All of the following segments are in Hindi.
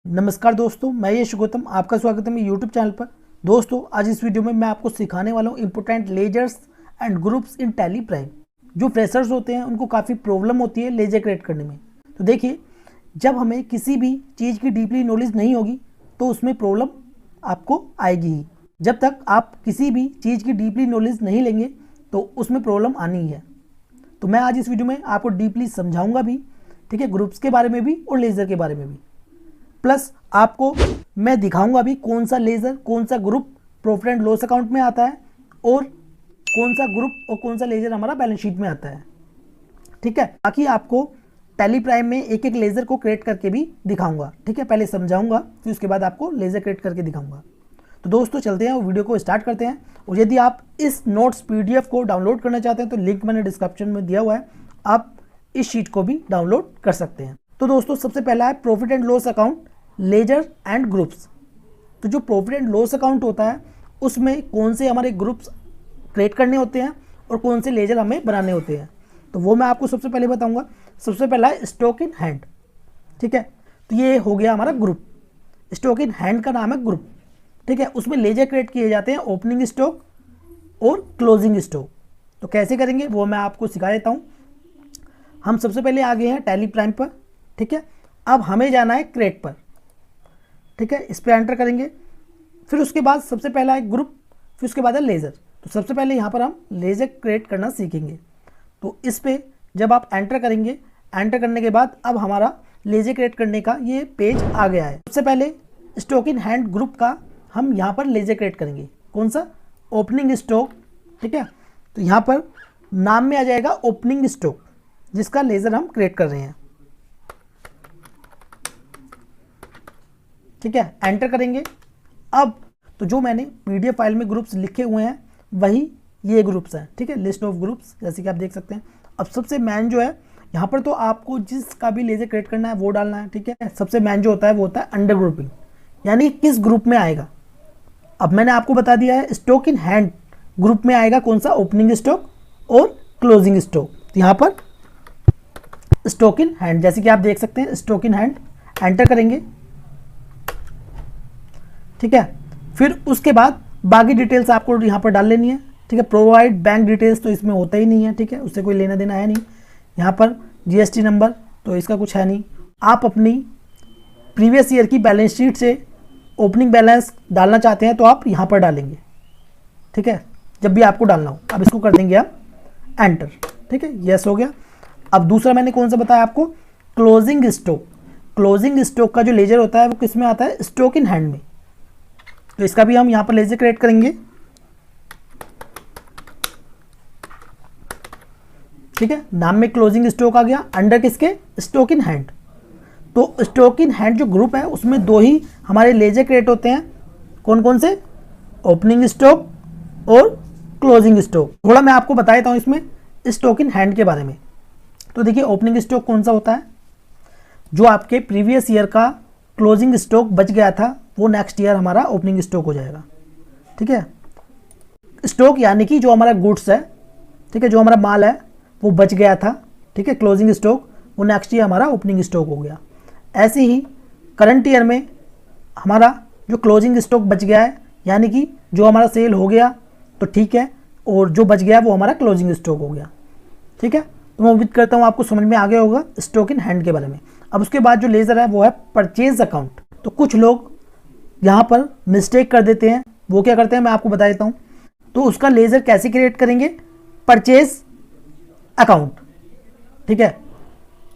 नमस्कार दोस्तों, मैं यश गौतम आपका स्वागत है मेरे यूट्यूब चैनल पर। दोस्तों, आज इस वीडियो में मैं आपको सिखाने वाला हूँ important ledgers and groups in Tally Prime. जो फ्रेशर्स होते हैं उनको काफ़ी प्रॉब्लम होती है लेजर क्रिएट करने में। तो देखिए, जब हमें किसी भी चीज़ की डीपली नॉलेज नहीं होगी तो उसमें प्रॉब्लम आपको आएगी ही। जब तक आप किसी भी चीज़ की डीपली नॉलेज नहीं लेंगे तो उसमें प्रॉब्लम आनी ही है। तो मैं आज इस वीडियो में आपको डीपली समझाऊंगा भी, ठीक है, ग्रुप्स के बारे में भी और लेज़र के बारे में भी। प्लस आपको मैं दिखाऊंगा भी कौन सा लेज़र, कौन सा group profit and loss account में आता है और कौन सा ग्रुप और कौन सा लेज़र हमारा बैलेंस शीट में आता है, ठीक है। बाकी आपको टैली प्राइम में एक एक लेज़र को क्रिएट करके भी दिखाऊंगा, ठीक है। पहले समझाऊंगा फिर उसके बाद आपको लेज़र क्रिएट करके दिखाऊंगा। तो दोस्तों चलते हैं और वीडियो को स्टार्ट करते हैं। और यदि आप इस नोट्स PDF को डाउनलोड करना चाहते हैं तो लिंक मैंने डिस्क्रिप्शन में दिया हुआ है, आप इस शीट को भी डाउनलोड कर सकते हैं। तो दोस्तों, सबसे पहला है profit and loss account, ledger and groups. तो जो प्रॉफिट एंड लॉस अकाउंट होता है उसमें कौन से हमारे ग्रुप्स क्रिएट करने होते हैं और कौन से लेजर हमें बनाने होते हैं, तो वो मैं आपको सबसे पहले बताऊंगा। सबसे पहला है स्टॉक इन हैंड, ठीक है। तो ये हो गया हमारा ग्रुप। स्टॉक इन हैंड का नाम है ग्रुप, ठीक है। उसमें लेजर क्रिएट किए जाते हैं ओपनिंग स्टॉक और क्लोजिंग स्टॉक। तो कैसे करेंगे वो मैं आपको सिखा देता हूँ। हम सबसे पहले आ गए हैं टैली प्राइम पर, ठीक है। अब हमें जाना है क्रिएट पर, ठीक है। इस पर एंटर करेंगे। फिर उसके बाद सबसे पहला है ग्रुप, फिर उसके बाद है लेज़र। तो सबसे पहले यहाँ पर हम लेज़र क्रिएट करना सीखेंगे। तो इस पर जब आप एंटर करेंगे, एंटर करने के बाद अब हमारा लेज़र क्रिएट करने का ये पेज आ गया है। सबसे पहले स्टॉक इन हैंड ग्रुप का हम यहाँ पर लेज़र क्रिएट करेंगे। कौन सा? ओपनिंग स्टॉक, ठीक है। तो यहाँ पर नाम में आ जाएगा ओपनिंग स्टॉक, जिसका लेज़र हम क्रिएट कर रहे हैं, ठीक है। एंटर करेंगे। अब तो जो मैंने PDF फाइल में ग्रुप्स लिखे हुए हैं वही ये ग्रुप्स हैं, ठीक है। लिस्ट ऑफ ग्रुप्स जैसे कि आप देख सकते हैं। अब सबसे मैन जो है यहाँ पर, तो आपको जिसका भी लेजर क्रिएट करना है वो डालना है, ठीक है। सबसे मैन जो होता है वो होता है अंडर ग्रुपिंग, यानी किस ग्रुप में आएगा। अब मैंने आपको बता दिया है स्टॉक इन हैंड ग्रुप में आएगा कौन सा? ओपनिंग स्टॉक और क्लोजिंग स्टॉक। तो यहाँ पर स्टॉक इन हैंड, जैसे कि आप देख सकते हैं स्टॉक इन हैंड। एंटर करेंगे, ठीक है। फिर उसके बाद बाकी डिटेल्स आपको यहाँ पर डाल लेनी है, ठीक है। प्रोवाइड बैंक डिटेल्स तो इसमें होता ही नहीं है, ठीक है, उससे कोई लेना देना है नहीं। यहाँ पर GST नंबर तो इसका कुछ है नहीं। आप अपनी प्रीवियस ईयर की बैलेंस शीट से ओपनिंग बैलेंस डालना चाहते हैं तो आप यहाँ पर डालेंगे, ठीक है, जब भी आपको डालना हो। अब इसको कर देंगे आप एंटर, ठीक है। यस हो गया। अब दूसरा मैंने कौन सा बताया आपको? Closing stock. क्लोजिंग स्टॉक का जो लेजर होता है वो किस में आता है? स्टॉक इन हैंड में। तो इसका भी हम यहाँ पर लेजर क्रिएट करेंगे, ठीक है। नाम में क्लोजिंग स्टॉक आ गया, अंडर किसके? Stock in hand. तो स्टॉक इन हैंड जो ग्रुप है उसमें दो ही हमारे लेजर क्रिएट होते हैं। कौन कौन से? ओपनिंग स्टॉक और क्लोजिंग स्टॉक। थोड़ा मैं आपको बता देता हूँ इसमें स्टॉक इन हैंड के बारे में। तो देखिए, ओपनिंग स्टॉक कौन सा होता है? जो आपके प्रीवियस ईयर का क्लोजिंग स्टॉक बच गया था वो नेक्स्ट ईयर हमारा ओपनिंग स्टॉक हो जाएगा, ठीक है। स्टॉक यानी कि जो हमारा गुड्स है, ठीक है, जो हमारा माल है वो बच गया था, ठीक है। क्लोजिंग स्टॉक वो नेक्स्ट ईयर हमारा ओपनिंग स्टॉक हो गया। ऐसे ही करंट ईयर में हमारा जो क्लोजिंग स्टॉक बच गया है, यानी कि जो हमारा सेल हो गया तो ठीक है, और जो बच गया वो हमारा क्लोजिंग स्टॉक हो गया, ठीक है। तो मैं उम्मीद करता हूँ आपको समझ में आ गया होगा स्टॉक इन हैंड के बारे में। अब उसके बाद जो लेजर है वो है परचेज अकाउंट। तो कुछ लोग यहाँ पर मिस्टेक कर देते हैं। वो क्या करते हैं मैं आपको बता देता हूँ। तो उसका लेजर कैसे क्रिएट करेंगे? परचेज अकाउंट, ठीक है।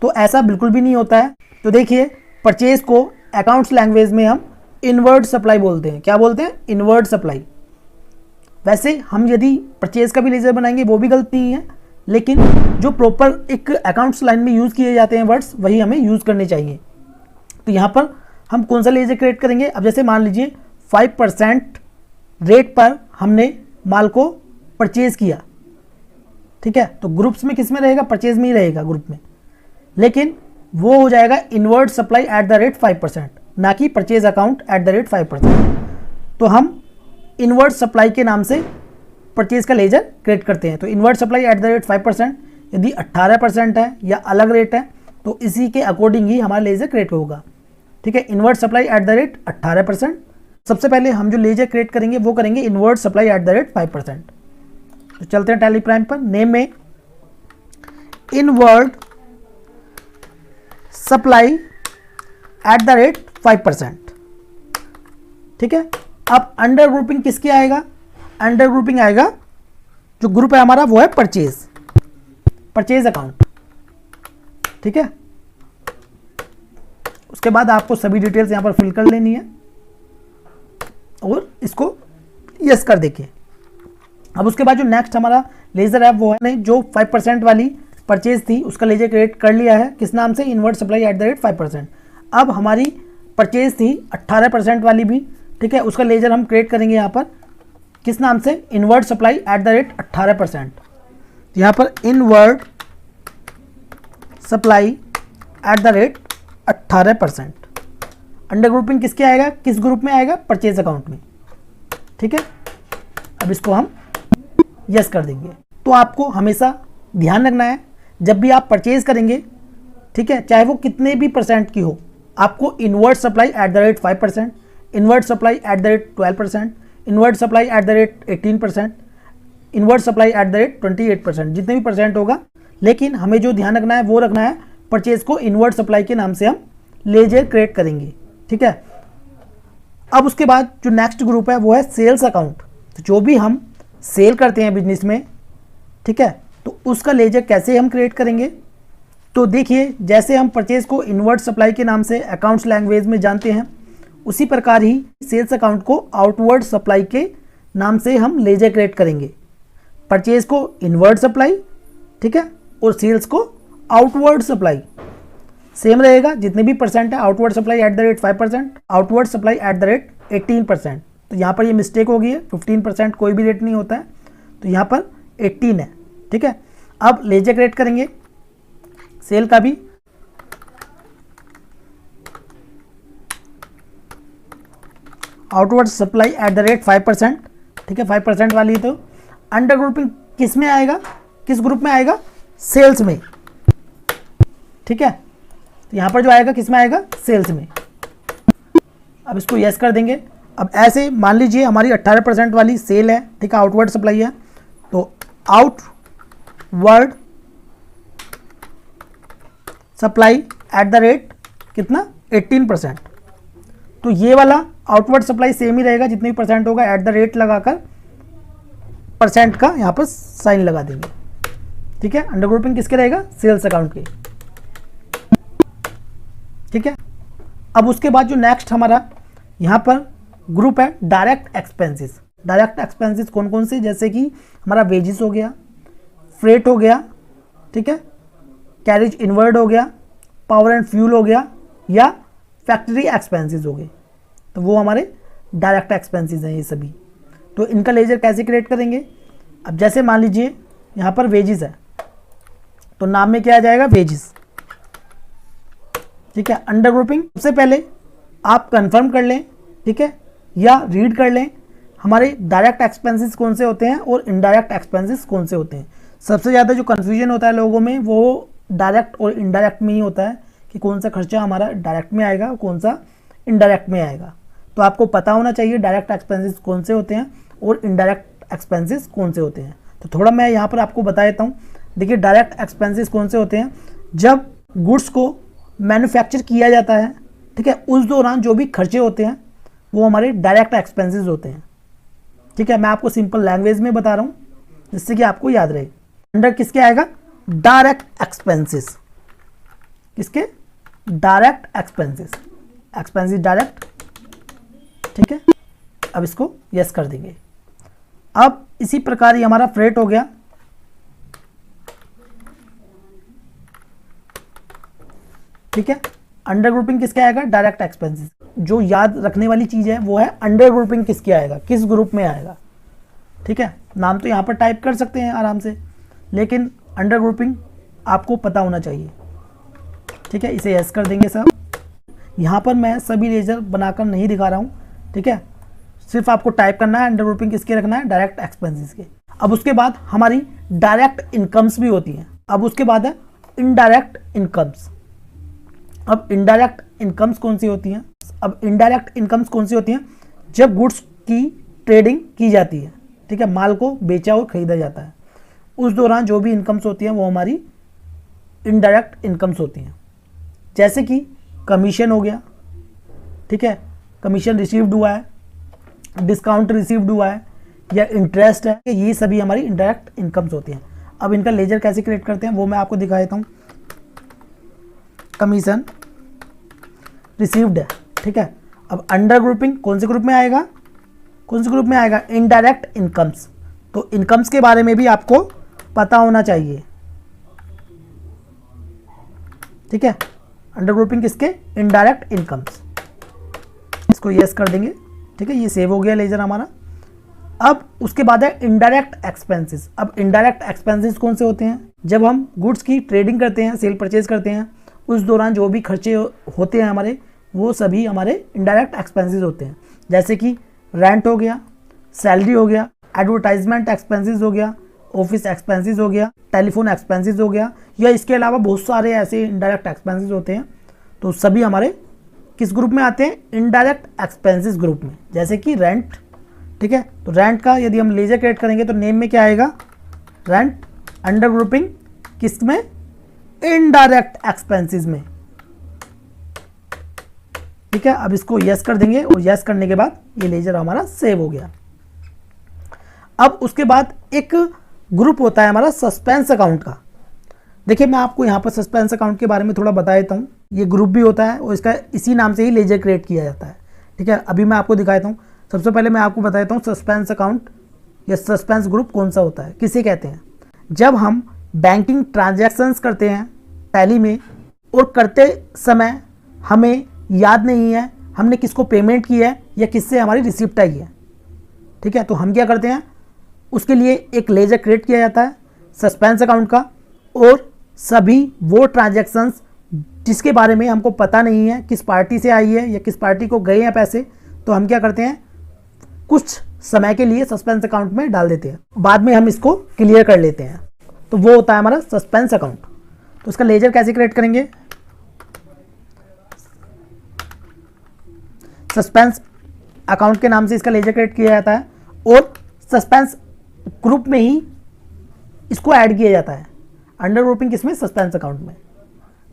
तो ऐसा बिल्कुल भी नहीं होता है। तो देखिए, परचेज को अकाउंट्स लैंग्वेज में हम इनवर्ड सप्लाई बोलते हैं। क्या बोलते हैं? Inward supply. वैसे हम यदि परचेज का भी लेजर बनाएंगे वो भी गलती नहीं है, लेकिन जो प्रॉपर एक अकाउंट्स लाइन में यूज़ किए जाते हैं वर्ड्स, वही हमें यूज़ करने चाहिए। तो यहाँ पर हम कौन सा लेजर क्रिएट करेंगे? अब जैसे मान लीजिए 5% रेट पर हमने माल को परचेज किया, ठीक है। तो ग्रुप्स में किस में रहेगा? परचेज में ही रहेगा ग्रुप में, लेकिन वो हो जाएगा inward supply at the rate 5%, ना कि purchase account at the rate 5%। तो हम इनवर्ड सप्लाई के नाम से परचेज का लेजर क्रिएट करते हैं। तो inward supply at the rate 5%, यदि 18% है या अलग रेट है तो इसी के अकॉर्डिंग ही हमारा लेजर क्रिएट होगा। ठीक है। Inward supply at the rate 18%। सबसे पहले हम जो लेजर क्रिएट करेंगे वो करेंगे inward supply at the rate 5%। तो चलते हैं टैली प्राइम पर। नेम में inward supply at the rate 5%, ठीक है। अब अंडर ग्रुपिंग किसकी आएगा? अंडर ग्रुपिंग आएगा, जो ग्रुप है हमारा वो है परचेज अकाउंट, ठीक है। उसके बाद आपको सभी डिटेल्स यहां पर फिल कर लेनी है और इसको यस कर देखिए। अब उसके बाद जो नेक्स्ट हमारा लेजर है वो है जो 5% वाली परचेज थी, उसका लेजर क्रिएट कर लिया है। किस नाम से? Inward supply at the rate 5%। अब हमारी परचेज थी 18% वाली भी, ठीक है, उसका लेजर हम क्रिएट करेंगे यहाँ पर। किस नाम से? Inward supply at the rate 18%। यहाँ पर inward supply at the rate 18%। Under grouping किसके आएगा? किस ग्रुप में आएगा? परचेज अकाउंट में, ठीक है। अब इसको हम यस कर देंगे। तो आपको हमेशा ध्यान रखना है जब भी आप परचेज करेंगे, ठीक है, चाहे वो कितने भी परसेंट की हो, आपको inward supply at the rate 5%, inward supply at the rate 12%, inward supply at the rate 18%, inward supply at the rate 28%, जितने भी परसेंट होगा। लेकिन हमें जो ध्यान रखना है वो रखना है परचेज को इनवर्ट सप्लाई के नाम से हम लेजर क्रिएट करेंगे, ठीक है। अब उसके बाद जो नेक्स्ट ग्रुप है वो है सेल्स अकाउंट। तो जो भी हम सेल करते हैं बिजनेस में, ठीक है, तो उसका लेजर कैसे हम क्रिएट करेंगे? तो देखिए, जैसे हम परचेज को इनवर्ट सप्लाई के नाम से अकाउंट्स लैंग्वेज में जानते हैं, उसी प्रकार ही सेल्स अकाउंट को आउटवर्ड सप्लाई के नाम से हम लेजर क्रिएट करेंगे। परचेज को इनवर्ट सप्लाई, ठीक है, और सेल्स को आउटवर्ड सप्लाई। सेम रहेगा, जितने भी परसेंट है, outward supply at the rate 5%, outward supply at the rate 18%। तो यहाँ पर ये मिस्टेक हो गई है, 15% कोई भी रेट नहीं होता है, तो यहाँ पर 18 है, ठीक है। अब लेजर क्रिएट करेंगे सेल का भी। Outward supply at the rate 5%, ठीक है, 5% वाली। तो अंडर ग्रुपिंग किस में आएगा? किस ग्रुप में आएगा? सेल्स में, ठीक है। तो यहाँ पर जो आएगा किस में आएगा? सेल्स में। अब इसको यस कर देंगे। अब ऐसे मान लीजिए हमारी 18% वाली सेल है, ठीक है, आउटवर्ड सप्लाई है, तो outward supply at the rate कितना? 18%। तो ये वाला आउटवर्ड सप्लाई सेम ही रहेगा, जितने भी परसेंट होगा एट द रेट लगाकर परसेंट का यहाँ पर साइन लगा देंगे, ठीक है। अंडर ग्रुपिंग किसके रहेगा? सेल्स अकाउंट के, ठीक है। अब उसके बाद जो नेक्स्ट हमारा यहाँ पर ग्रुप है डायरेक्ट एक्सपेंसेस। डायरेक्ट एक्सपेंसेस कौन कौन से? जैसे कि हमारा वेजेस हो गया, फ्रेट हो गया, ठीक है, कैरेज इनवर्ड हो गया, पावर एंड फ्यूल हो गया, या फैक्ट्री एक्सपेंसेस हो गए। तो वो हमारे डायरेक्ट एक्सपेंसेस हैं ये सभी। तो इनका लेजर कैसे क्रिएट करेंगे? अब जैसे मान लीजिए यहाँ पर वेजेस है, तो नाम में क्या आ जाएगा? वेजेस, ठीक है। अंडर ग्रुपिंग सबसे पहले आप कंफर्म कर लें, ठीक है, या रीड कर लें हमारे डायरेक्ट एक्सपेंसेस कौन से होते हैं और इनडायरेक्ट एक्सपेंसेस कौन से होते हैं। सबसे ज़्यादा जो कन्फ्यूजन होता है लोगों में वो डायरेक्ट और इनडायरेक्ट में ही होता है कि कौन सा खर्चा हमारा डायरेक्ट में आएगा और कौन सा इनडायरेक्ट में आएगा। तो आपको पता होना चाहिए डायरेक्ट एक्सपेंसेस कौन से होते हैं और इनडायरेक्ट एक्सपेंसेस कौन से होते हैं। तो थोड़ा मैं यहाँ पर आपको बता देता हूँ। देखिए, डायरेक्ट एक्सपेंसेस कौन से होते हैं? जब गुड्स को मैन्युफैक्चर किया जाता है, ठीक है, उस दौरान जो भी खर्चे होते हैं वो हमारे डायरेक्ट एक्सपेंसेस होते हैं, ठीक है। मैं आपको सिंपल लैंग्वेज में बता रहा हूँ जिससे कि आपको याद रहे। अंडर किसके आएगा? Direct expenses. किसके? Direct expenses. एक्सपेंसेस डायरेक्ट, ठीक है। अब इसको यस कर देंगे। अब इसी प्रकार ये हमारा फ्रेट हो गया, ठीक है। अंडर ग्रुपिंग किसके आएगा? Direct expenses. जो याद रखने वाली चीज है वो है अंडर ग्रुपिंग किसके आएगा, किस ग्रुप में आएगा, ठीक है। नाम तो यहाँ पर टाइप कर सकते हैं आराम से, लेकिन अंडर ग्रुपिंग आपको पता होना चाहिए, ठीक है। इसे यस कर देंगे सब। यहाँ पर मैं सभी लेजर बनाकर नहीं दिखा रहा हूँ, ठीक है, सिर्फ आपको टाइप करना है अंडर ग्रुपिंग किसके रखना है, डायरेक्ट एक्सपेंसेस के। अब उसके बाद हमारी डायरेक्ट इनकम्स भी होती हैं। अब उसके बाद है इनडायरेक्ट इनकम्स। अब इनडायरेक्ट इनकम्स कौन सी होती हैं? अब इनडायरेक्ट इनकम्स कौन सी होती हैं? जब गुड्स की ट्रेडिंग की जाती है, ठीक है, माल को बेचा और खरीदा जाता है, उस दौरान जो भी इनकम्स होती हैं वो हमारी इनडायरेक्ट इनकम्स होती हैं। जैसे कि कमीशन हो गया, ठीक है, कमीशन रिसीव्ड हुआ है, डिस्काउंट रिसीव्ड हुआ है, या इंटरेस्ट है, ये सभी हमारी इनडायरेक्ट इनकम्स होती हैं। अब इनका लेजर कैसे क्रिएट करते हैं वो मैं आपको दिखा देता हूँ। कमीशन रिसीव्ड है, ठीक है। अब अंडर ग्रुपिंग कौन से ग्रुप में आएगा? कौन से ग्रुप में आएगा? Indirect incomes. तो इनकम्स के बारे में भी आपको पता होना चाहिए, ठीक है। अंडर ग्रुपिंग किसके? Indirect incomes. इसको यस कर देंगे, ठीक है, ये सेव हो गया लेजर हमारा। अब उसके बाद है इनडायरेक्ट एक्सपेंसेस। अब इनडायरेक्ट एक्सपेंसेस कौन से होते हैं? जब हम गुड्स की ट्रेडिंग करते हैं, सेल परचेज करते हैं, उस दौरान जो भी खर्चे होते हैं हमारे, वो सभी हमारे इनडायरेक्ट एक्सपेंसेस होते हैं। जैसे कि रेंट हो गया, सैलरी हो गया, एडवर्टाइजमेंट एक्सपेंसेस हो गया, ऑफिस एक्सपेंसेस हो गया, टेलीफोन एक्सपेंसेस हो गया, या इसके अलावा बहुत सारे ऐसे इनडायरेक्ट एक्सपेंसेस होते हैं। तो सभी हमारे किस ग्रुप में आते हैं? इनडायरेक्ट एक्सपेंसेस ग्रुप में। जैसे कि रेंट, ठीक है, तो रेंट का यदि हम लेजर क्रिएट करेंगे तो नेम में क्या आएगा? रेंट। अंडर ग्रुपिंग किस में? इनडायरेक्ट एक्सपेंसेस में, ठीक है। अब इसको यस कर देंगे और यस करने के बाद ये लेजर हमारा सेव हो गया। अब उसके बाद एक ग्रुप होता है हमारा सस्पेंस अकाउंट का। देखिए मैं आपको यहाँ पर सस्पेंस अकाउंट के बारे में थोड़ा बता देता हूँ। ये ग्रुप भी होता है और इसका इसी नाम से ही लेजर क्रिएट किया जाता है, ठीक है। अभी मैं आपको दिखाता हूँ। सबसे पहले मैं आपको बता देता हूँ सस्पेंस अकाउंट या सस्पेंस ग्रुप कौन सा होता है, किसे कहते हैं। जब हम बैंकिंग ट्रांजैक्शंस करते हैं टैली में और करते समय हमें याद नहीं है हमने किसको पेमेंट की है या किससे हमारी रिसिप्ट आई है, ठीक है, तो हम क्या करते हैं, उसके लिए एक लेजर क्रिएट किया जाता है सस्पेंस अकाउंट का। और सभी वो ट्रांजैक्शंस जिसके बारे में हमको पता नहीं है किस पार्टी से आई है या किस पार्टी को गए हैं पैसे, तो हम क्या करते हैं, कुछ समय के लिए सस्पेंस अकाउंट में डाल देते हैं, बाद में हम इसको क्लियर कर लेते हैं। तो वो होता है हमारा सस्पेंस अकाउंट। तो इसका लेजर कैसे क्रिएट करेंगे? सस्पेंस अकाउंट के नाम से इसका लेजर क्रिएट किया जाता है और सस्पेंस ग्रुप में ही इसको ऐड किया जाता है। अंडर ग्रुपिंग किसमें? सस्पेंस अकाउंट में,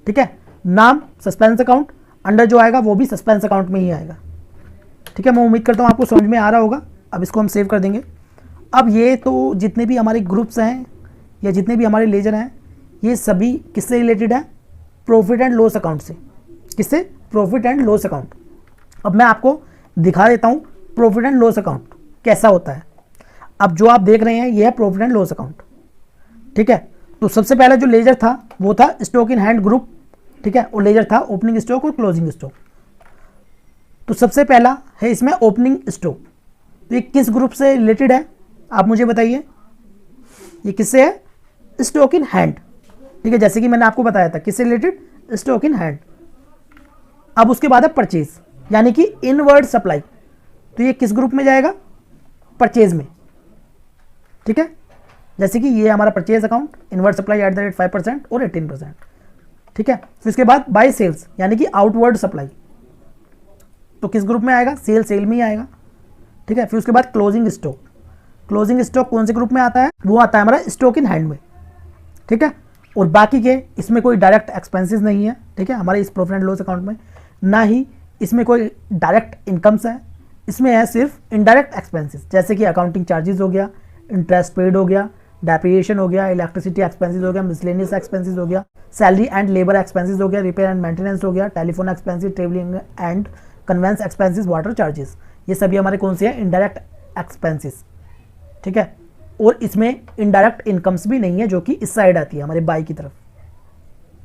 ठीक है। नाम सस्पेंस अकाउंट, अंडर जो आएगा वो भी सस्पेंस अकाउंट में ही आएगा, ठीक है। मैं उम्मीद करता हूँ आपको समझ में आ रहा होगा। अब इसको हम सेव कर देंगे। अब ये तो जितने भी हमारे ग्रुप्स हैं या जितने भी हमारे लेजर हैं, ये सभी किससे रिलेटेड है? प्रॉफिट एंड लॉस अकाउंट से। किससे? Profit and loss account. अब मैं आपको दिखा देता हूँ प्रॉफिट एंड लॉस अकाउंट कैसा होता है। अब जो आप देख रहे हैं ये है प्रॉफिट एंड लॉस अकाउंट, ठीक है। तो सबसे पहला जो लेजर था वो था स्टॉक इन हैंड ग्रुप, ठीक है, और लेजर था ओपनिंग स्टॉक और क्लोजिंग स्टॉक। तो सबसे पहला है इसमें ओपनिंग स्टॉक। तो ये किस ग्रुप से रिलेटेड है आप मुझे बताइए? ये किससे है? स्टॉक इन हैंड, ठीक है, जैसे कि मैंने आपको बताया था किससे रिलेटेड? Stock in hand. अब उसके बाद है परचेज, यानी कि इनवर्ड सप्लाई। तो ये किस ग्रुप में जाएगा? परचेज में, ठीक है। जैसे कि ये हमारा परचेज अकाउंट, इनवर्ड सप्लाई @ 5% और 18%, ठीक है। फिर इसके बाद बाय सेल्स, यानी कि आउटवर्ड सप्लाई, तो किस ग्रुप में आएगा? सेल में ही आएगा, ठीक है। फिर उसके बाद क्लोजिंग स्टॉक। क्लोजिंग स्टॉक कौन से ग्रुप में आता है? वो आता है हमारा स्टॉक इन हैंड में, ठीक है। और बाकी के इसमें कोई डायरेक्ट एक्सपेंसेस नहीं है, ठीक है, हमारे इस प्रॉफिट एंड लॉस अकाउंट में। ना ही इसमें कोई डायरेक्ट इनकम्स है, इसमें है सिर्फ इनडायरेक्ट एक्सपेंसेस, जैसे कि अकाउंटिंग चार्जेस हो गया, इंटरेस्ट पेड हो गया, डेप्रिसिएशन हो गया, इलेक्ट्रिसिटी एक्सपेंसेस हो गया, मिसलेनियस एक्सपेंसेस हो गया, सैलरी एंड लेबर एक्सपेंसेस हो गया, रिपेयर एंड मेंटेनेंस हो गया, telephone expenses, travelling and conveyance expenses, water charges, ये सभी हमारे कौन से हैं? इनडायरेक्ट एक्सपेंसेस, ठीक है। और इसमें इनडायरेक्ट इनकम्स भी नहीं है जो कि इस साइड आती है हमारे बाई की तरफ,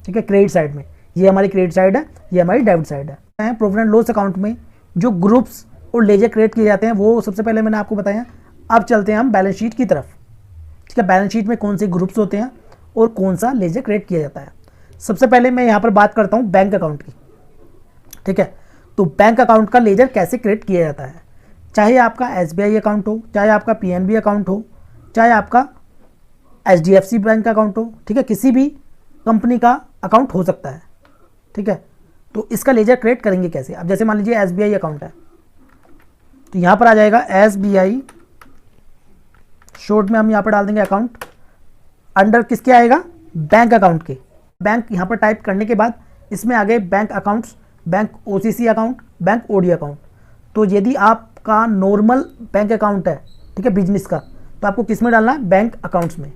ठीक है, क्रेडिट साइड में। ये हमारी क्रेडिट साइड है, ये हमारी डेबिट साइड है। प्रॉफिट एंड लॉस अकाउंट में जो ग्रुप्स और लेजर क्रिएट किए जाते हैं वो सबसे पहले मैंने आपको बताया। अब चलते हैं हम बैलेंस शीट की तरफ, ठीक है। बैलेंस शीट में कौन से ग्रुप्स होते हैं और कौन सा लेजर क्रिएट किया जाता है। सबसे पहले मैं यहाँ पर बात करता हूँ बैंक अकाउंट की, ठीक है। तो बैंक अकाउंट का लेजर कैसे क्रिएट किया जाता है? चाहे आपका SBI अकाउंट हो, चाहे आपका PNB अकाउंट हो, चाहे आपका HDFC बैंक अकाउंट हो, ठीक है, किसी भी कंपनी का अकाउंट हो सकता है, ठीक है। तो इसका लेजर क्रिएट करेंगे कैसे? अब जैसे मान लीजिए SBI अकाउंट है, तो यहाँ पर आ जाएगा SBI, शॉर्ट में हम यहाँ पर डाल देंगे अकाउंट, अंडर किसके आएगा? बैंक अकाउंट के। बैंक यहाँ पर टाइप करने के बाद इसमें आ गए bank accounts, bank OCC account, bank OD account. तो यदि आपका नॉर्मल बैंक अकाउंट है, ठीक है, बिजनेस का, तो आपको किस में डालना है? बैंक अकाउंट्स में।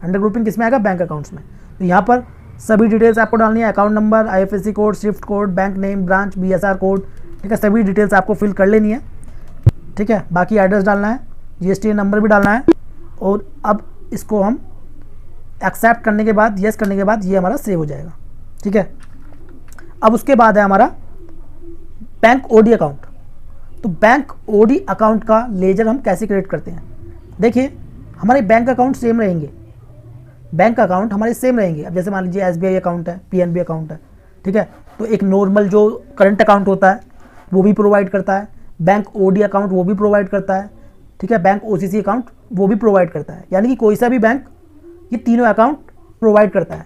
अंडर ग्रुपिंग किस में आएगा? बैंक अकाउंट्स में। तो यहाँ पर सभी डिटेल्स आपको डालनी है, account number, IFSC code, Swift code, bank name, branch, BSR code, ठीक है, सभी डिटेल्स आपको फिल कर लेनी है, ठीक है। बाकी एड्रेस डालना है, GST नंबर भी डालना है, और अब इसको हम एक्सेप्ट करने के बाद, यस करने के बाद ये हमारा सेव हो जाएगा, ठीक है। अब उसके बाद है हमारा बैंक OD अकाउंट। तो बैंक OD अकाउंट का लेजर हम कैसे क्रिएट करते हैं? देखिए, हमारे बैंक अकाउंट सेम रहेंगे, बैंक अकाउंट हमारे सेम रहेंगे। अब जैसे मान लीजिए SBI अकाउंट है, PNB अकाउंट है, ठीक है, तो एक नॉर्मल जो करंट अकाउंट होता है वो भी प्रोवाइड करता है, बैंक OD अकाउंट वो भी प्रोवाइड करता है, ठीक है, बैंक OCC अकाउंट वो भी प्रोवाइड करता है। यानी कि कोई सा भी बैंक ये तीनों अकाउंट प्रोवाइड करता है,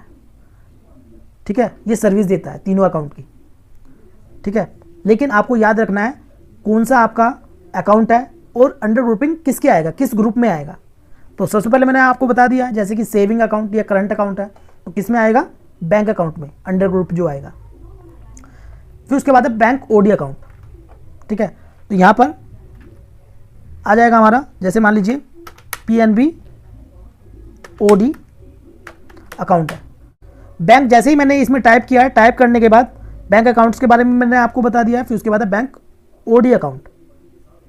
ठीक है, ये सर्विस देता है तीनों अकाउंट की, ठीक है। लेकिन आपको याद रखना है कौन सा आपका अकाउंट है और अंडर ग्रुपिंग किसके आएगा, किस ग्रुप में आएगा। तो सबसे पहले मैंने आपको बता दिया, जैसे कि सेविंग अकाउंट या करंट अकाउंट है, तो किस में आएगा? बैंक अकाउंट में, अंडर ग्रुप जो आएगा। फिर उसके बाद है बैंक OD अकाउंट, ठीक है। तो यहाँ पर आ जाएगा हमारा, जैसे मान लीजिए PNB OD अकाउंट है। बैंक जैसे ही मैंने इसमें टाइप किया है, टाइप करने के बाद बैंक अकाउंट्स के बारे में मैंने आपको बता दिया है। फिर उसके बाद है बैंक OD अकाउंट,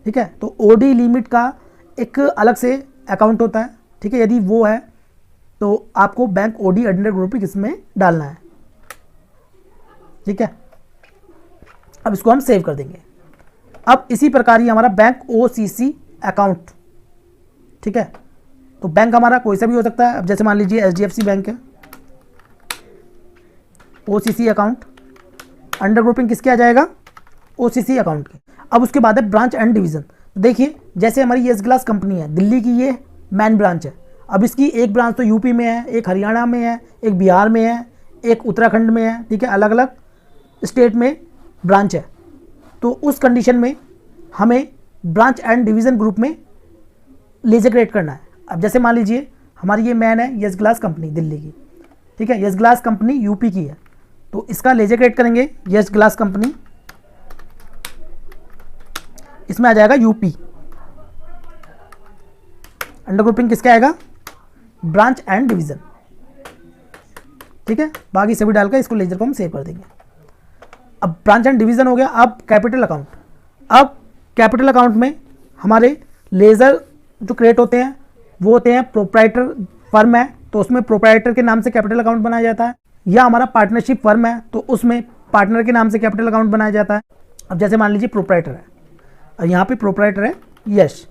ठीक है। तो OD लिमिट का एक अलग से अकाउंट होता है, ठीक है। यदि वो है तो आपको बैंक OD अंडर ग्रुपिंग इसमें डालना है, ठीक है। अब इसको हम सेव कर देंगे। अब इसी प्रकार ही हमारा बैंक OCC अकाउंट, ठीक है। तो बैंक हमारा कोई सा भी हो सकता है। अब जैसे मान लीजिए HDFC बैंक है, OCC अकाउंट, अंडर ग्रुपिंग किसके आ जाएगा? OCC अकाउंट के। अब उसके बाद है ब्रांच एंड डिवीज़न। देखिए, जैसे हमारी येस ग्लास कंपनी है, दिल्ली की ये मेन ब्रांच है। अब इसकी एक ब्रांच तो यूपी में है, एक हरियाणा में है, एक बिहार में है, एक उत्तराखंड में है, ठीक है, अलग अलग स्टेट में ब्रांच है। तो उस कंडीशन में हमें ब्रांच एंड डिवीज़न ग्रुप में लेजर क्रिएट करना है। अब जैसे मान लीजिए हमारी ये मैन है येस ग्लास कंपनी दिल्ली की, ठीक है, येस ग्लास कंपनी यूपी की है, तो इसका लेजर क्रिएट करेंगे येस ग्लास कंपनी, इसमें आ जाएगा यूपी। अंडर ग्रुपिंग किसका आएगा? ब्रांच एंड डिवीज़न, ठीक है। बाकी सभी डालकर इसको लेजर को हम सेव कर देंगे। अब ब्रांच एंड डिवीज़न हो गया। अब कैपिटल अकाउंट। अब कैपिटल अकाउंट में हमारे लेजर जो क्रिएट होते हैं वो होते हैं प्रोप्राइटर फर्म है तो उसमें प्रोप्राइटर के नाम से कैपिटल अकाउंट बनाया जाता है, या हमारा पार्टनरशिप फर्म है तो उसमें पार्टनर के नाम से कैपिटल अकाउंट बनाया जाता है। अब जैसे मान लीजिए प्रोप्राइटर है और यहाँ पे प्रोप्राइटर है यश,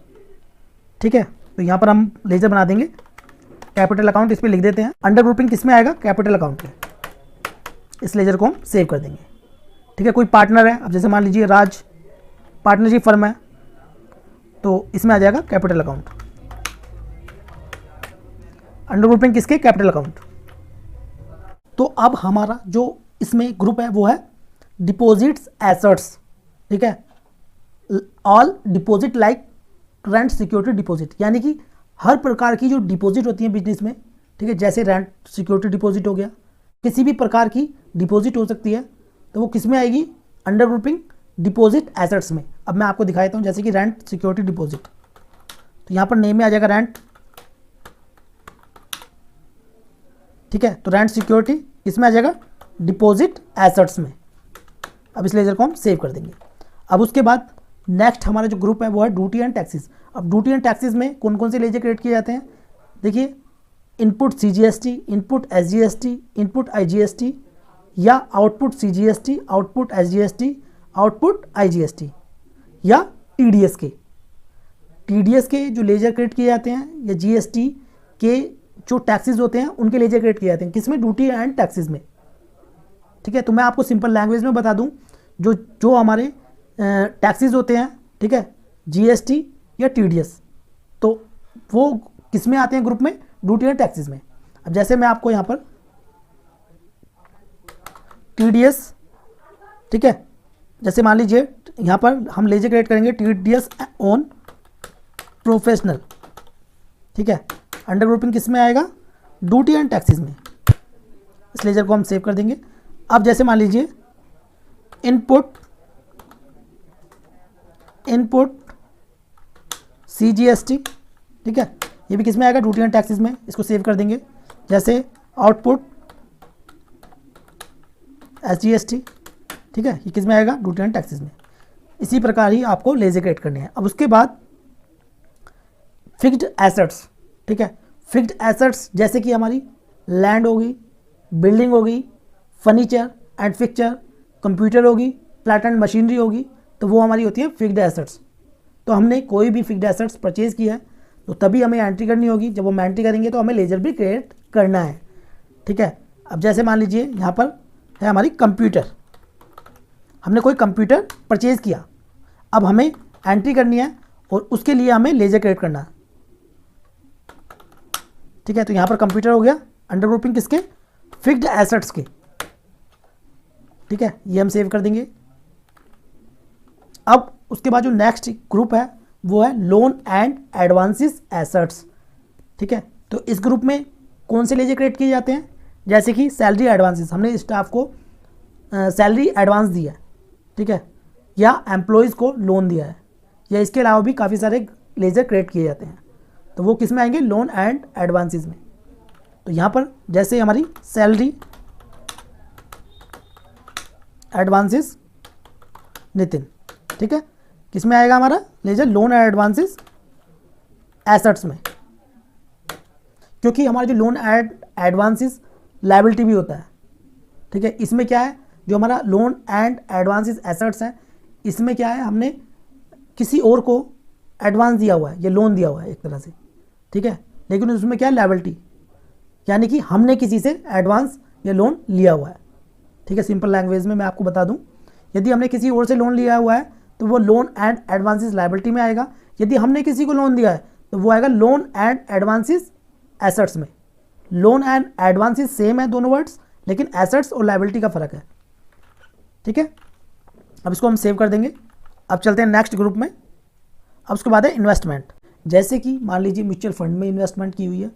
ठीक है, तो यहाँ पर हम लेजर बना देंगे कैपिटल अकाउंट, इस पर लिख देते हैं। अंडर ग्रुपिंग किस में आएगा? कैपिटल अकाउंट में। इस लेजर को हम सेव कर देंगे, ठीक है। कोई पार्टनर है, अब जैसे मान लीजिए राज पार्टनरशिप फर्म है तो इसमें आ जाएगा कैपिटल अकाउंट। अंडर ग्रुपिंग किसके? Capital account. तो अब हमारा जो इसमें ग्रुप है वो है डिपॉजिट्स एसेट्स, ठीक है। All deposit like rent security deposit, यानी कि हर प्रकार की जो डिपॉजिट होती है बिजनेस में, ठीक है, जैसे रेंट सिक्योरिटी डिपॉजिट हो गया, किसी भी प्रकार की डिपॉजिट हो सकती है तो वो किस में आएगी? अंडर ग्रुपिंग डिपॉजिट एसेट्स में। अब मैं आपको दिखाता हूँ, जैसे कि रेंट सिक्योरिटी डिपॉजिट, तो यहाँ पर नेम में आ जाएगा रेंट, ठीक है। तो रेंट सिक्योरिटी इसमें आ जाएगा डिपॉजिट एसेट्स में। अब इस लेजर को हम सेव कर देंगे। अब उसके बाद नेक्स्ट हमारा जो ग्रुप है वो है ड्यूटी एंड टैक्सेस। अब ड्यूटी एंड टैक्सेस में कौन कौन से लेजर क्रिएट किए जाते हैं? देखिए, input CGST, input SGST, input IGST, या output CGST, output SGST, output IGST, या TDS के जो लेजर क्रिएट किए जाते हैं, या GST के जो टैक्सेस होते हैं उनके लेजर क्रिएट किए जाते हैं। किसमें? ड्यूटी एंड टैक्सेस में, ठीक है। तो मैं आपको सिंपल लैंग्वेज में बता दूं, जो हमारे टैक्सेस होते हैं, ठीक है, GST या TDS, तो वो किस में आते हैं ग्रुप में? ड्यूटी एंड टैक्सेस में। अब जैसे मैं आपको यहाँ पर TDS ठीक है, जैसे मान लीजिए यहाँ पर हम लेजर क्रिएट करेंगे TDS ऑन प्रोफेशनल, ठीक है। अंडर ग्रुपिंग किस में आएगा, ड्यूटी एंड टैक्सेस में। इस लेजर को हम सेव कर देंगे। अब जैसे मान लीजिए इनपुट CGST, ठीक है, ये भी किस में आएगा, ड्यूटी एंड टैक्सेस में। इसको सेव कर देंगे। जैसे आउटपुट SGST, ठीक है, ये किस में आएगा, ड्यूटी एंड टैक्सेस में। इसी प्रकार ही आपको लेजर क्रिएट करने हैं। अब उसके बाद फिक्स्ड एसेट्स, ठीक है, फिक्स्ड एसेट्स जैसे कि हमारी लैंड होगी, बिल्डिंग होगी, फर्नीचर एंड फिक्चर, कंप्यूटर होगी, प्लांट एंड मशीनरी होगी, तो वो हमारी होती है फिक्स्ड एसेट्स। तो हमने कोई भी फिक्स्ड एसेट्स परचेज किया है तो तभी हमें एंट्री करनी होगी। जब हम एंट्री करेंगे तो हमें लेजर भी क्रिएट करना है, ठीक है। अब जैसे मान लीजिए यहाँ पर है हमारी कंप्यूटर, हमने कोई कंप्यूटर परचेज किया, अब हमें एंट्री करनी है और उसके लिए हमें लेजर क्रिएट करना है, ठीक है। तो यहाँ पर कंप्यूटर हो गया, अंडर ग्रुपिंग किसके, फिक्स्ड एसेट्स के, ठीक है, ये हम सेव कर देंगे। अब उसके बाद जो नेक्स्ट ग्रुप है वो है लोन एंड एडवांसेस एसेट्स, ठीक है। तो इस ग्रुप में कौन से लेजर क्रिएट किए जाते हैं, जैसे कि सैलरी एडवांसेस, हमने स्टाफ को सैलरी एडवांस दिया है, ठीक है, या एम्प्लॉयज़ को लोन दिया है, या इसके अलावा भी काफ़ी सारे लेजर क्रिएट किए जाते हैं। तो वो किस में आएंगे, लोन एंड एडवांसेस में। तो यहाँ पर जैसे हमारी सैलरी एडवांसेस नितिन, ठीक है, किस में आएगा हमारा ledger, loan and advances assets में, क्योंकि हमारा जो लोन एंड एडवांसेस लायबिलिटी भी होता है, ठीक है। इसमें क्या है, जो हमारा लोन एंड एडवांसेस एसेट्स है, इसमें क्या है, हमने किसी और को एडवांस दिया हुआ है या लोन दिया हुआ है एक तरह से, ठीक है, लेकिन उसमें क्या है, लायबिलिटी, यानी कि हमने किसी से एडवांस या लोन लिया हुआ है, ठीक है। सिंपल लैंग्वेज में मैं आपको बता दूं, यदि हमने किसी और से लोन लिया हुआ है तो वो लोन एंड एडवांसेस लायबिलिटी में आएगा। यदि हमने किसी को लोन दिया है तो वो आएगा लोन एंड एडवांसेस एसेट्स में। लोन एंड एडवांसेस सेम है दोनों वर्ड्स, लेकिन एसेट्स और लायबिलिटी का फर्क है, ठीक है। अब इसको हम सेव कर देंगे। अब चलते हैं नेक्स्ट ग्रुप में। अब उसके बाद है इन्वेस्टमेंट, जैसे कि मान लीजिए म्यूचुअल फंड में इन्वेस्टमेंट की हुई है,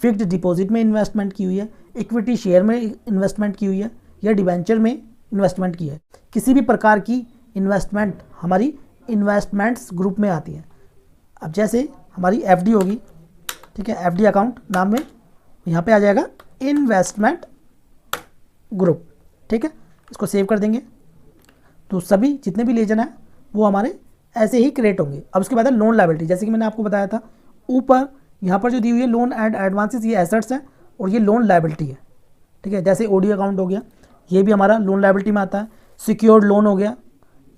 फिक्स्ड डिपॉजिट में इन्वेस्टमेंट की हुई है, इक्विटी शेयर में इन्वेस्टमेंट की हुई है, या डिबेंचर में इन्वेस्टमेंट की है। किसी भी प्रकार की इन्वेस्टमेंट हमारी इन्वेस्टमेंट्स ग्रुप में आती है। अब जैसे हमारी FD होगी, ठीक है, FD अकाउंट नाम में, यहाँ पे आ जाएगा इन्वेस्टमेंट ग्रुप, ठीक है। इसको सेव कर देंगे। तो सभी जितने भी लेजर हैं वो हमारे ऐसे ही क्रिएट होंगे। अब उसके बाद है लोन लायबिलिटी, जैसे कि मैंने आपको बताया था ऊपर, यहाँ पर जो दी हुई है लोन एंड एडवांसेस, ये एसेट्स हैं और ये लोन लायबिलिटी है, ठीक है। जैसे OD अकाउंट हो गया, ये भी हमारा लोन लायबिलिटी में आता है। सिक्योर्ड लोन हो गया,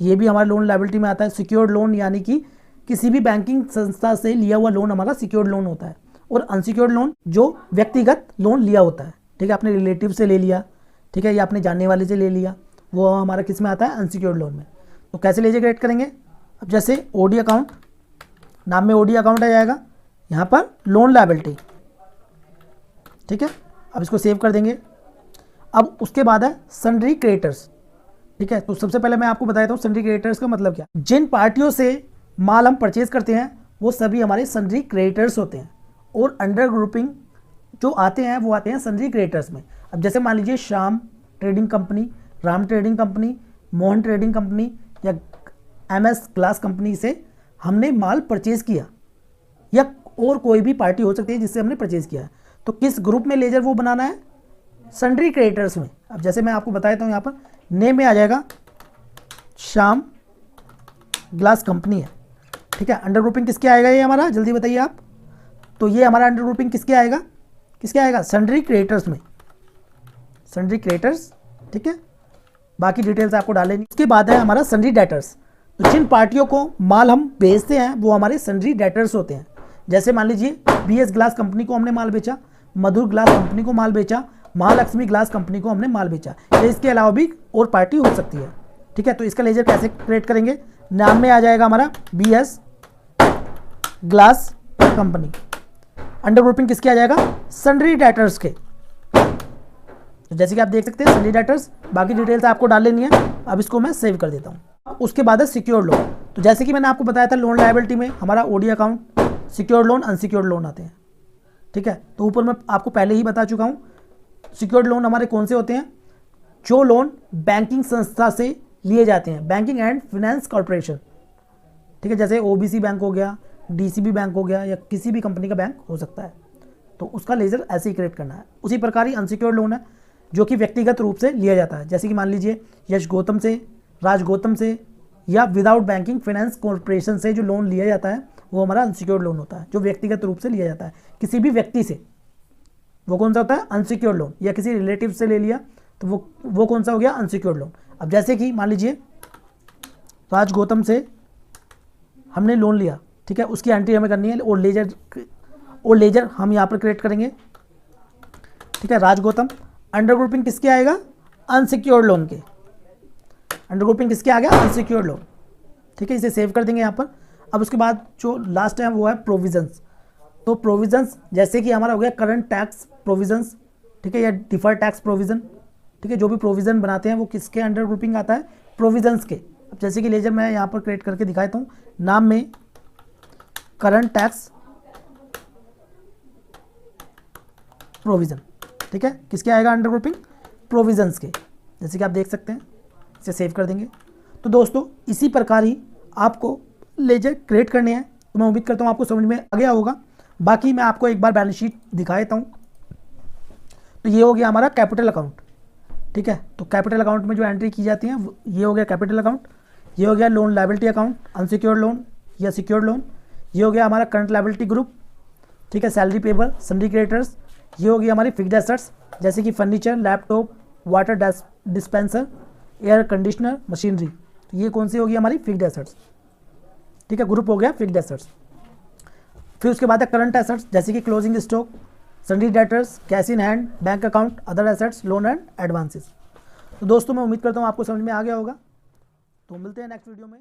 ये भी हमारा लोन लायबिलिटी में आता है। सिक्योर्ड लोन यानी कि किसी भी बैंकिंग संस्था से लिया हुआ लोन हमारा सिक्योर्ड लोन होता है। और अनसिक्योर्ड लोन जो व्यक्तिगत लोन लिया होता है, ठीक है, अपने रिलेटिव से ले लिया, ठीक है, या अपने जानने वाले से ले लिया, वो हमारा किस में आता है, अनसिक्योर्ड लोन में। तो कैसे लेजर क्रिएट करेंगे, अब जैसे OD अकाउंट नाम में OD अकाउंट आ जाएगा, यहाँ पर लोन लायबिलिटी, ठीक है। अब इसको सेव कर देंगे। अब उसके बाद है सन्ड्री क्रेडिटर्स, ठीक है। तो सबसे पहले मैं आपको बताता हूँ सन्ड्री क्रेडिटर्स का मतलब क्या। जिन पार्टियों से माल हम परचेज करते हैं वो सभी हमारे सन्ड्री क्रेडिटर्स होते हैं, और अंडर ग्रुपिंग जो आते हैं वो आते हैं सन्ड्री क्रेडिटर्स में। अब जैसे मान लीजिए Shyam trading company, Ram trading company, Mohan trading company या MS ग्लास कंपनी से हमने माल परचेज किया, या और कोई भी पार्टी हो सकती है जिससे हमने परचेज किया है, तो किस ग्रुप में लेजर वो बनाना है, सन्ड्री क्रेडिटर्स में। अब जैसे मैं आपको बताता हूँ, यहाँ पर नेम में आ जाएगा श्याम ग्लास कंपनी है, ठीक है। अंडर ग्रुपिंग किसके आएगा ये हमारा, जल्दी बताइए आप। तो ये हमारा अंडर ग्रुपिंग किसके आएगा, सन्ड्री क्रेडिटर्स में, सन्ड्री क्रेडिटर्स, ठीक है। बाकी डिटेल्स आपको डालेंगे। उसके बाद है हमारा सन्ड्री डेटर्स। तो जिन पार्टियों को माल हम बेचते हैं वो हमारे सन्ड्री डेटर्स होते हैं। जैसे मान लीजिए BS ग्लास कंपनी को हमने माल बेचा, मधुर ग्लास कंपनी को माल बेचा, महालक्ष्मी ग्लास कंपनी को हमने माल बेचा, या इसके अलावा भी और पार्टी हो सकती है, ठीक है। तो इसका लेजर कैसे क्रिएट करेंगे, नाम में आ जाएगा हमारा BS glass company. Under grouping किसके आ जाएगा, सन्ड्री डेटर्स के, तो जैसे कि आप देख सकते हैं सन्डी डेटर्स, बाकी डिटेल्स आपको डाल लेनी है। अब इसको मैं सेव कर देता हूँ। उसके बाद है सिक्योर्ड लोन। तो जैसे कि मैंने आपको बताया था लोन लायबिलिटी में हमारा OD account, secured loan, unsecured loan आते हैं, ठीक है। तो ऊपर मैं आपको पहले ही बता चुका हूँ सिक्योर्ड लोन हमारे कौन से होते हैं, जो लोन बैंकिंग संस्था से लिए जाते हैं, बैंकिंग एंड फाइनेंस कॉर्पोरेशन, ठीक है। जैसे ओबीसी बैंक हो गया, डीसीबी बैंक हो गया, या किसी भी कंपनी का बैंक हो सकता है, तो उसका लेजर ऐसे ही क्रिएट करना है। उसी प्रकार ही अनसिक्योर्ड लोन है जो कि व्यक्तिगत रूप से लिया जाता है, जैसे कि मान लीजिए यश गौतम से, राज गौतम से, या विदाउट बैंकिंग फाइनेंस कॉर्पोरेशन से जो लोन लिया जाता है वो हमारा अनसिक्योर्ड लोन होता है, जो व्यक्तिगत रूप से लिया जाता है किसी भी व्यक्ति से, वो कौन सा होता है, अनसिक्योर्ड लोन। या किसी रिलेटिव से ले लिया तो वो कौन सा हो गया, अनसिक्योर्ड लोन। अब जैसे कि मान लीजिए राज गौतम से हमने लोन लिया, ठीक है, उसकी एंट्री हमें करनी है और लेजर हम यहाँ पर क्रिएट करेंगे, ठीक है। राज गौतम अंडर ग्रुपिंग किसके आएगा, अनसिक्योर्ड लोन के, अंडर ग्रुपिंग किसके आ गया, अनसिक्योर्ड लोन, ठीक है। इसे सेव कर देंगे यहाँ पर। अब उसके बाद जो लास्ट है वो है प्रोविजंस। तो प्रोविजंस जैसे कि हमारा हो गया करंट टैक्स प्रोविजंस, ठीक है, या डिफर्ड टैक्स प्रोविजन, ठीक है। जो भी प्रोविजन बनाते हैं वो किसके अंडर ग्रुपिंग आता है, प्रोविजंस के। अब जैसे कि लेजर मैं यहाँ पर क्रिएट करके दिखाता हूँ, नाम में करंट टैक्स प्रोविजन, ठीक है, किसके आएगा अंडर ग्रुपिंग, प्रोविजंस के, जैसे कि आप देख सकते हैं। इसे सेव कर देंगे। तो दोस्तों इसी प्रकार ही आपको लेजर क्रिएट करने हैं। तो मैं उम्मीद करता हूँ आपको समझ में आ गया होगा। बाकी मैं आपको एक बार बैलेंस शीट दिखा देता हूँ। तो ये हो गया हमारा कैपिटल अकाउंट, ठीक है। तो कैपिटल अकाउंट में जो एंट्री की जाती है ये हो गया कैपिटल अकाउंट, ये हो गया loan liability account, unsecured loan या सिक्योर्ड लोन, ये हो गया हमारा करंट लायबिलिटी ग्रुप, ठीक है, सैलरी पेबल, सन्डी क्रेडिटर्स, ये हो गई हमारी फिक्स्ड एसेट्स जैसे कि furniture, laptop, water dispenser, air conditioner, machinery. तो ये कौन सी होगी हमारी फिक्स्ड एसेट्स, ठीक है, ग्रुप हो गया फिक्स्ड एसेट्स। फिर उसके बाद है करंट एसेट्स जैसे कि closing stock, सन्डी debtors, cash in hand, bank account, other assets, loan and advances. तो दोस्तों मैं उम्मीद करता हूँ आपको समझ में आ गया होगा। तो मिलते हैं नेक्स्ट वीडियो में।